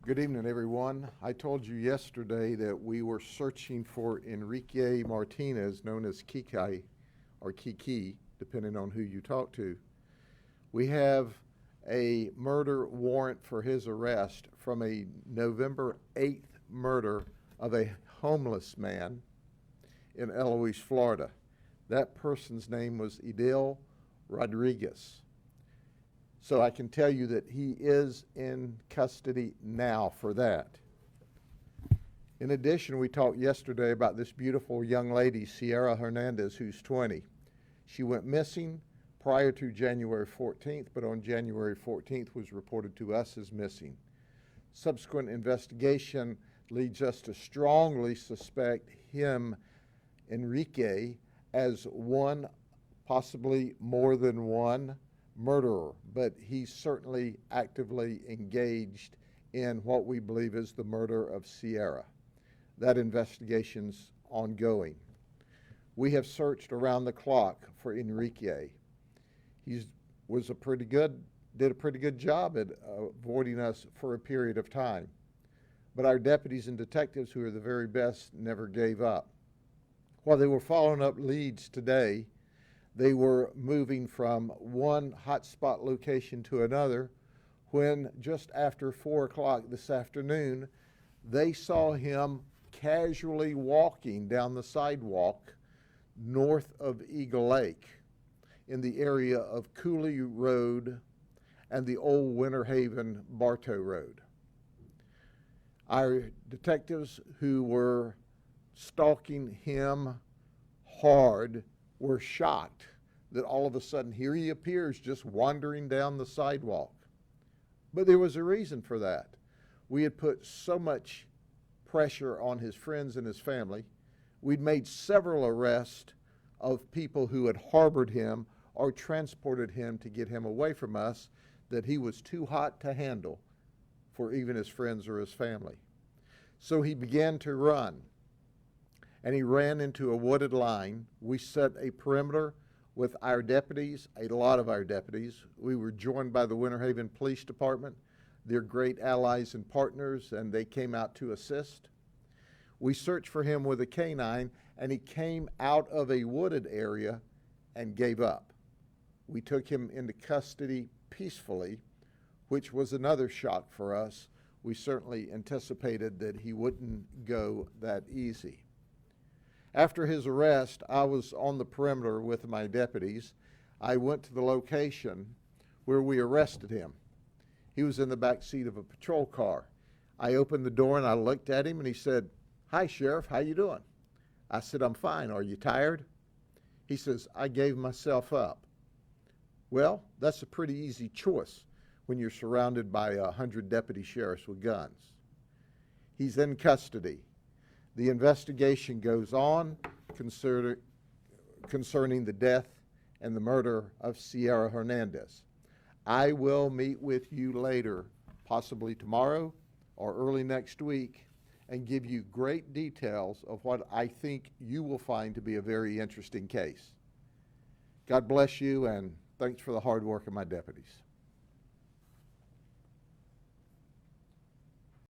Good evening, everyone. I told you yesterday that we were searching for Enrique Martinez, known as Kiki, or Kiki, depending on who you talk to. We have a murder warrant for his arrest from a November 8th murder of a homeless man in Eloise, Florida. That person's name was Edil Rodriguez. So I can tell you that he is in custody now for that. In addition, we talked yesterday about this beautiful young lady, Sierra Hernandez, who's 20. She went missing prior to January 14th, but on January 14th was reported to us as missing. Subsequent investigation leads us to strongly suspect him, Enrique, as one, possibly more than one, murderer, but he's certainly actively engaged in what we believe is the murder of Sierra. That investigation's ongoing. We have searched around the clock for Enrique. He did a pretty good job at avoiding us for a period of time. But our deputies and detectives, who are the very best, never gave up. While they were following up leads today, they were moving from one hotspot location to another when just after 4 o'clock this afternoon, they saw him casually walking down the sidewalk north of Eagle Lake in the area of Cooley Road and the old Winter Haven Bartow Road. Our detectives who were stalking him hard were shocked that all of a sudden here he appears just wandering down the sidewalk. But there was a reason for that. We had put so much pressure on his friends and his family. We'd made several arrests of people who had harbored him or transported him to get him away from us, that he was too hot to handle for even his friends or his family. So he began to run, and he ran into a wooded line. We set a perimeter with our deputies, a lot of our deputies. We were joined by the Winter Haven Police Department. They're great allies and partners, and they came out to assist. We searched for him with a canine, and he came out of a wooded area and gave up. We took him into custody peacefully, which was another shock for us. We certainly anticipated that he wouldn't go that easy. After his arrest, I was on the perimeter with my deputies. I went to the location where we arrested him. He was in the back seat of a patrol car. I opened the door and I looked at him and he said, "Hi, Sheriff, how you doing?" I said, "I'm fine. Are you tired?" He says, "I gave myself up." Well, that's a pretty easy choice when you're surrounded by 100 deputy sheriffs with guns. He's in custody. The investigation goes on concerning the death and the murder of Sierra Hernandez. I will meet with you later, possibly tomorrow or early next week, and give you great details of what I think you will find to be a very interesting case. God bless you, and thanks for the hard work of my deputies.